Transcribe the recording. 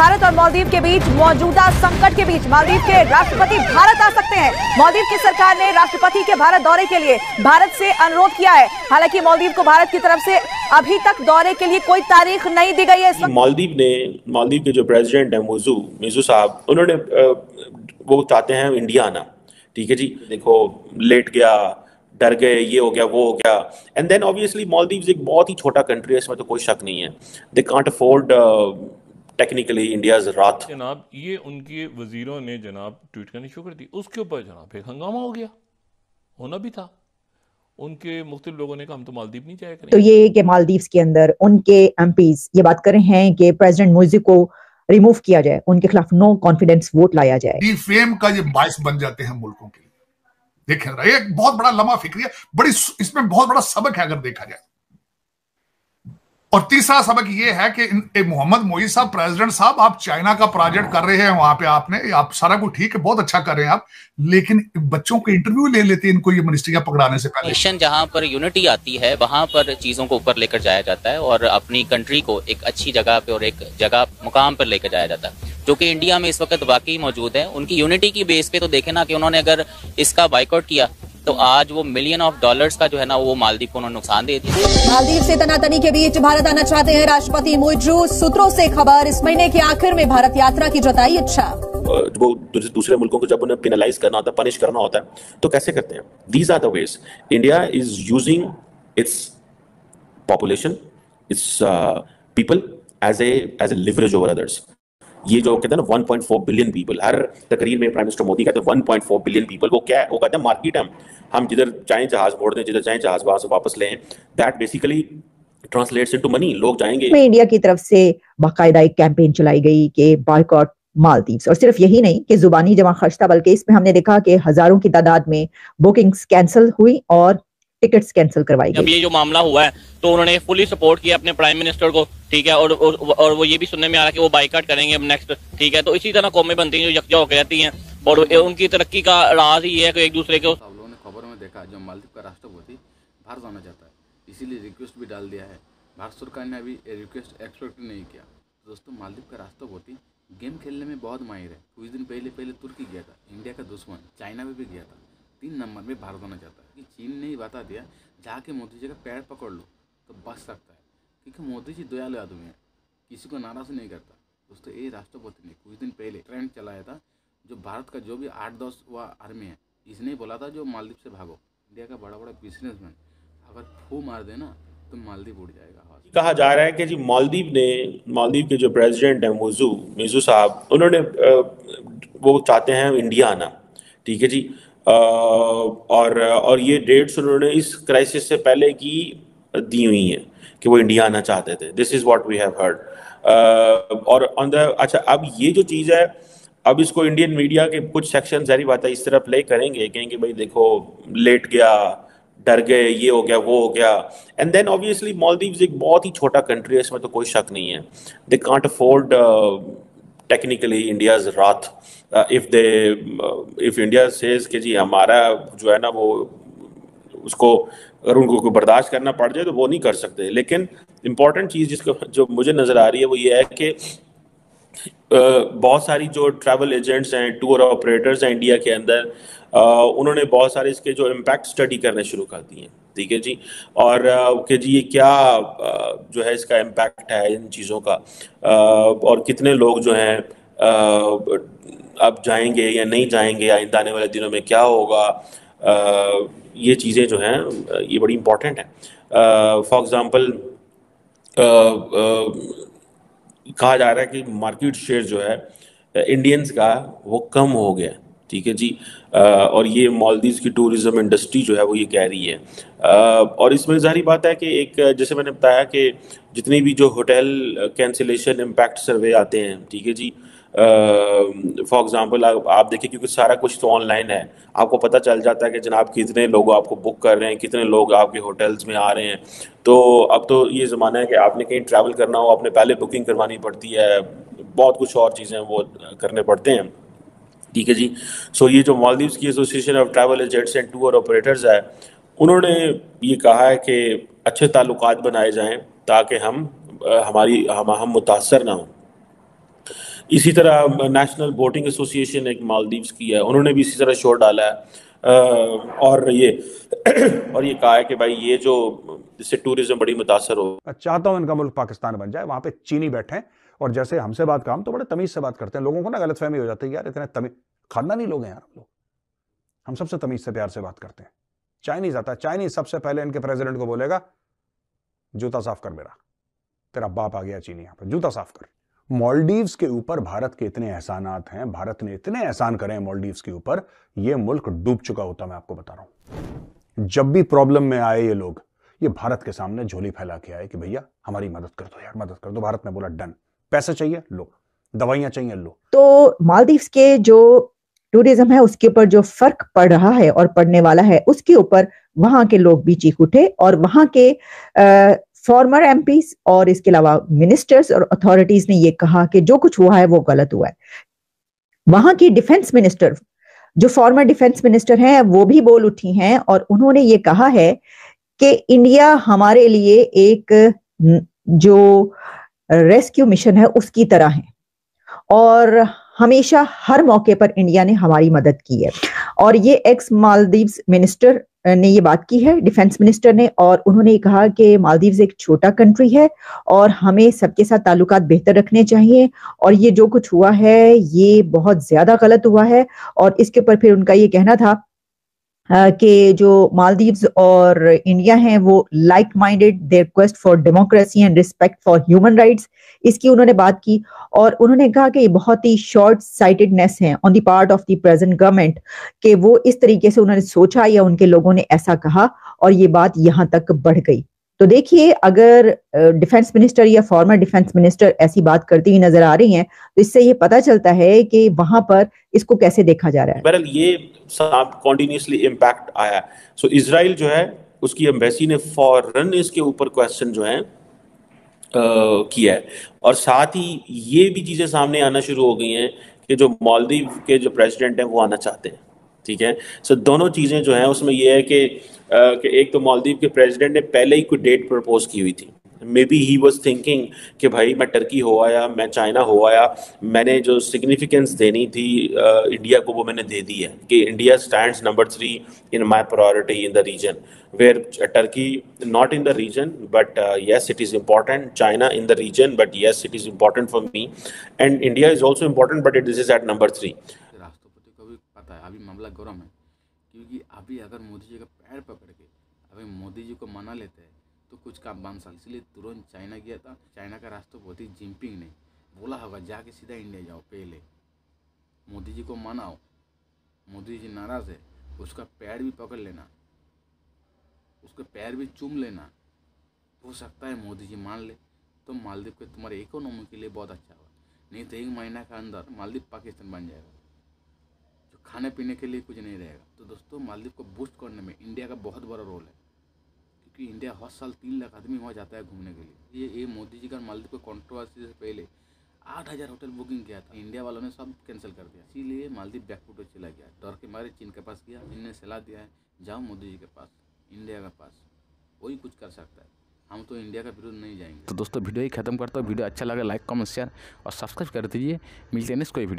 भारत और मालदीव के बीच मौजूदा संकट के बीच मालदीव के राष्ट्रपति भारत आ सकते हैं। मालदीव की सरकार ने राष्ट्रपति के भारत दौरे के लिए भारत से अनुरोध किया है। हालांकि मालदीव को भारत की तरफ से अभी तक दौरे के लिए कोई तारीख नहीं दी गई है। मालदीव के जो प्रेसिडेंट है मिजू साहब, उन्होंने वो चाहते हैं इंडिया आना। ठीक है जी, देखो लेट गया, डर गए, ये हो गया, वो हो गया। एंड देन ऑब्वियसली मालदीव्स एक बहुत ही छोटा कंट्री है, इसमें तो कोई शक नहीं है। They can't afford technically India's रात। जनाब ये उनके वजीरों ने जनाब ट्वीट करनी शुरू कर दी, उसके ऊपर जनाब फिर हंगामा हो गया। होना भी था, उनके मुख्तलिफ लोगों ने कहा हम तो मालदीव नहीं जाया करेंगे। तो ये कि मालदीव्स के अंदर उनके एमपीज ये बात कर रहे हैं कि प्रेसिडेंट मुर्सी को रिमूव किया जाए, उनके खिलाफ नो कॉन्फिडेंस वोट लाया जाए। डिफेम का ये बायस बन जाते हैं मुल्कों के लिए। देखें रहा, एक बहुत बड़ा लम्हा फिक्री है, बड़ी इसमें बहुत बड़ा सबक है अगर देखा जाए। और तीसरा सबक ये है कि मोहम्मद मोईज साहब, प्रेसिडेंट साहब, आप चाइना का प्रोजेक्ट कर रहे हैं, वहां पे आप सारा कुछ ठीक है, बहुत अच्छा कर रहे हैं आप, लेकिन बच्चों के इंटरव्यू ले लेते हैं इनको ये मिनिस्ट्रियां पकड़ाने से पहले। मिशन जहां पर यूनिटी आती है वहां पर चीजों को ऊपर लेकर जाया जाता है और अपनी कंट्री को एक अच्छी जगह पे और एक जगह मुकाम पर लेकर जाया जाता है, जो कि इंडिया में इस वक्त वाकई मौजूद है। उनकी यूनिटी की बेस पे तो देखे ना कि उन्होंने अगर इसका बाइकआउट किया तो आज वो $मिलियन का जो है ना वो मालदीव को उन्होंने नुकसान दे दिया। मालदीव से तनातनी के बीच भारत आना चाहते हैं राष्ट्रपति मुइज्जू। सूत्रों से खबर, इस महीने के आखिर में भारत यात्रा की जताई इच्छा। वो दूसरे मुल्कों को जब उन्हें पेनलाइज करना होता है, पनिश करना होता है, तो कैसे करते हैं? These are the ways India is using its population, its people as a leverage over others. ये जो कहते हैं ना 1.4 बिलियन पीपल, हर तकरीर में प्राइम मिनिस्टर मोदी कहते हैं 1.4 बिलियन पीपल। वो क्या है? वो कहते हैं मार्केट हम जिधर चाहें जहाज मोड़ दें, जिधर चाहें जहाज वहां से वापस लें। That basically translates into money. लोग जाएंगे। इंडिया की तरफ से बाकायदा एक कैंपेन चलाई गई कि बॉयकॉट मालदीव्स, और सिर्फ यही नहीं कि जुबानी जमा खर्च था, बल्कि इसमें हमने देखा कि हजारों की तादाद में बुकिंग्स कैंसिल हुई और टिकट्स कैंसिल करवाई गई। जब ये जो मामला हुआ है तो उन्होंने फुली सपोर्ट किया अपने प्राइम मिनिस्टर को, ठीक है, और वो ये भी सुनने में आ रहा है कि वो बाइकआउट करेंगे अब नेक्स्ट, ठीक है। तो इसी तरह कौमें बनती हैं जो यकजा होकर रहती हैं, और उनकी तरक्की का राज ही है कि एक दूसरे को। आप लोगों ने खबरों में देखा जो मालदीव का राष्ट्रपति भारत आना चाहता है, इसीलिए रिक्वेस्ट भी डाल दिया है। भारत सरकार ने अभी रिक्वेस्ट एक्सपेक्ट नहीं किया। दोस्तों, मालदीव का राष्ट्रपति गेम खेलने में बहुत माहिर है। कुछ दिन पहले तुर्की गया था, इंडिया का दुश्मन, चाइना में भी गया था। 3 नंबर में भारत आना चाहता है कि चीन ने ही बता दिया जाके मोदी जी का पैर पकड़ लो तो बच सकता है, क्योंकि मोदी जी दयालु आदमी है, किसी को नाराज नहीं करता। दोस्तों, ये राष्ट्रपति ने कुछ दिन पहले ट्रेंड चलाया था, जो भारत का जो भी 8-10 हुआ आर्मी है, इसने बोला था जो मालदीव से भागो। इंडिया का बड़ा बिजनेसमैन अगर फू मार देना तो मालदीव उड़ जाएगा। कहा जा रहा है कि जी मालदीव के जो प्रेसिडेंट है मिजू साहब, उन्होंने वो चाहते हैं इंडिया आना। ठीक है जी। और ये डेट्स उन्होंने इस क्राइसिस से पहले की दी हुई हैं कि वो इंडिया आना चाहते थे। This is what we have heard. और अच्छा, अब ये जो चीज़ है, अब इसको इंडियन मीडिया के कुछ सेक्शन जारी बात है इस तरह प्ले करेंगे, कहेंगे भाई देखो लेट गया, डर गए, ये हो गया, वो हो गया। एंड देन ऑब्वियसली मालदीव्स एक बहुत ही छोटा कंट्री है, इसमें तो कोई शक नहीं है। They can't afford technically India's रात। इफ इंडिया सेज कि जी हमारा जो है ना वो उसको अगर उनको बर्दाश्त करना पड़ जाए तो वो नहीं कर सकते। लेकिन इम्पॉर्टेंट चीज़ जिसको जो मुझे नज़र आ रही है वो ये है कि बहुत सारी जो ट्रैवल एजेंट्स हैं, टूर ऑपरेटर्स हैं इंडिया के अंदर, उन्होंने बहुत सारे इसके जो इम्पैक्ट स्टडी करने शुरू कर दिए। ठीक है जी। और कि जी ये क्या जो है इसका इम्पैक्ट है इन चीज़ों का, और कितने लोग जो हैं अब जाएंगे या नहीं जाएंगे, आइंदा आने वाले दिनों में क्या होगा। ये चीज़ें जो हैं ये बड़ी इम्पॉर्टेंट हैं। फॉर एग्ज़ाम्पल कहा जा रहा है कि मार्केट शेयर जो है इंडियंस का वो कम हो गया। ठीक है जी। और ये मालदीव्स की टूरिज़्म इंडस्ट्री जो है वो ये कह रही है। और इसमें ज़ाहिर बात है कि एक जैसे मैंने बताया कि जितनी भी जो होटल कैंसिलेशन इम्पैक्ट सर्वे आते हैं, ठीक है जी, फॉर एग्ज़ाम्पल आप देखिए, क्योंकि सारा कुछ तो ऑनलाइन है, आपको पता चल जाता है कि जनाब कितने लोग आपको बुक कर रहे हैं, कितने लोग आपके होटल्स में आ रहे हैं। तो अब तो ये ज़माना है कि आपने कहीं ट्रैवल करना हो, आपने पहले बुकिंग करवानी पड़ती है, बहुत कुछ और चीज़ें वो करने पड़ते हैं। ठीक है जी। सो ये जो मालदीव्स की association of travel agents and tour operators है, उन्होंने ये कहा है कि अच्छे ताल्लुकात बनाए जाएं ताकि हम मुतासर ना हों। इसी तरह नेशनल बोटिंग एसोसिएशन एक मालदीव्स की है, उन्होंने भी इसी तरह शोर डाला है। और ये और ये कहा है कि भाई ये जो इससे टूरिज्म बड़ी मुतासर हो। मैं चाहता हूं इनका मुल्क पाकिस्तान बन जाए, वहां पे चीनी बैठे और जैसे हमसे बात काम तो बड़े तमीज से बात करते हैं। लोगों को ना गलतफहमी हो जाती है, यार इतने तमीज खानदानी लोग हैं यार हम लोग, हम सबसे तमीज से प्यार से बात करते हैं। चाइनीज आता है, चाइनीज सबसे पहले इनके प्रेसिडेंट को बोलेगा जूता साफ कर मेरा, तेरा बाप आ गया चीनी, यहां पर जूता साफ कर। मालदीव्स के ऊपर भारत के इतने एहसानात हैं, भारत ने इतने एहसान करे हैं मालदीव्स के ऊपर, ये मुल्क डूब चुका होता, मैं आपको बता रहा हूं। जब भी प्रॉब्लम में आए ये लोग, ये भारत के सामने झोली फैला के आए कि भैया हमारी मदद कर दो यार, मदद कर दो। भारत ने बोला डन, पैसे चाहिए लो, दवाइयां चाहिए लो। तो मालदीव्स के जो टूरिज्म है उसके ऊपर जो फर्क पड़ रहा है और पड़ने वाला है, उसके ऊपर वहां के लोग भी चीख उठे और वहां के फॉर्मर एमपीज और इसके अलावा मिनिस्टर्स और अथॉरिटीज ने ये कहा कि जो कुछ हुआ है वो गलत हुआ है। वहां की डिफेंस मिनिस्टर, जो फॉर्मर डिफेंस मिनिस्टर हैं, वो भी बोल उठी हैं और उन्होंने ये कहा है कि इंडिया हमारे लिए एक जो रेस्क्यू मिशन है उसकी तरह है और हमेशा हर मौके पर इंडिया ने हमारी मदद की है। और ये एक्स मालदीव्स मिनिस्टर ने ये बात की है, डिफेंस मिनिस्टर ने, और उन्होंने कहा कि मालदीव्स एक छोटा कंट्री है और हमें सबके साथ ताल्लुकात बेहतर रखने चाहिए और ये जो कुछ हुआ है ये बहुत ज्यादा गलत हुआ है। और इसके ऊपर फिर उनका ये कहना था कि जो मालदीव्स और इंडिया हैं वो like minded, their quest for democracy and respect for human rights, इसकी उन्होंने बात की। और उन्होंने कहा कि ये बहुत ही शॉर्ट साइटेडनेस है on the part of the present government, कि वो इस तरीके से उन्होंने सोचा या उनके लोगों ने ऐसा कहा और ये बात यहां तक बढ़ गई। तो देखिए, अगर डिफेंस मिनिस्टर या फॉर्मर डिफेंस मिनिस्टर ऐसी बात करती हुई नजर आ रही हैं तो इससे ये पता चलता है कि वहां पर इसको कैसे देखा जा रहा है। बहरहाल ये कॉन्टिन्यूसली इम्पैक्ट आया। सो इजराइल जो है उसकी एम्बेसी ने फौरन इसके ऊपर क्वेश्चन जो है किया है और साथ ही ये भी चीज़ें सामने आना शुरू हो गई हैं कि जो मालदीव के जो प्रेसिडेंट हैं वो आना चाहते हैं। ठीक है, सो दोनों चीज़ें जो हैं उसमें ये है कि एक तो मालदीव के प्रेसिडेंट ने पहले ही कोई डेट प्रपोज की हुई थी। May be he was thinking कि भाई मैं टर्की हो आया, मैं चाइना हो आया, मैंने जो सिग्निफिकेंस देनी थी इंडिया को वो मैंने दे दी है कि India stands number 3 in my priority in the region, where Turkey not in the region but yes it is important, China in the region but yes it is important for me and India is also important but it is at number 3। राष्ट्रपति को भी पता है अभी मामला गरम है, क्योंकि अभी अगर मोदी जी का पैर पकड़ के अभी मोदी जी को मना लेते हैं तो कुछ काम बन सकता, इसलिए तुरंत चाइना गया था। चाइना का राष्ट्रपति जिनपिंग ने बोला होगा जाके सीधा इंडिया जाओ, पहले मोदी जी को मनाओ, मोदी जी नाराज़ है उसका पैर भी पकड़ लेना, उसके पैर भी चूम लेना, हो सकता है मोदी जी मान ले तो मालदीव के तुम्हारे इकोनॉमी के लिए बहुत अच्छा होगा, नहीं तो 1 महीना के अंदर मालदीव पाकिस्तान बन जाएगा, जो खाने पीने के लिए कुछ नहीं रहेगा। तो दोस्तों, मालदीव को बूस्ट करने में इंडिया का बहुत बड़ा रोल है, क्योंकि इंडिया हर साल 3 लाख आदमी वहाँ जाता है घूमने के लिए। ये मोदी जी का मालदीव को कंट्रोवर्सी से पहले 8000 होटल बुकिंग किया था, इंडिया वालों ने सब कैंसिल कर दिया, इसीलिए मालदीव बैकफुट पे चला गया, डर के मारे चीन के पास गया, चीन ने सलाह दिया है जाओ मोदी जी के पास, इंडिया के पास, वही कुछ कर सकता है, हम तो इंडिया का विरोध नहीं जाएंगे। तो दोस्तों वीडियो ही खत्म करता हूँ, वीडियो अच्छा लगा लाइक कमेंट शेयर और सब्सक्राइब कर दीजिए, मिलते हैं नेक्स्ट कोई वीडियो।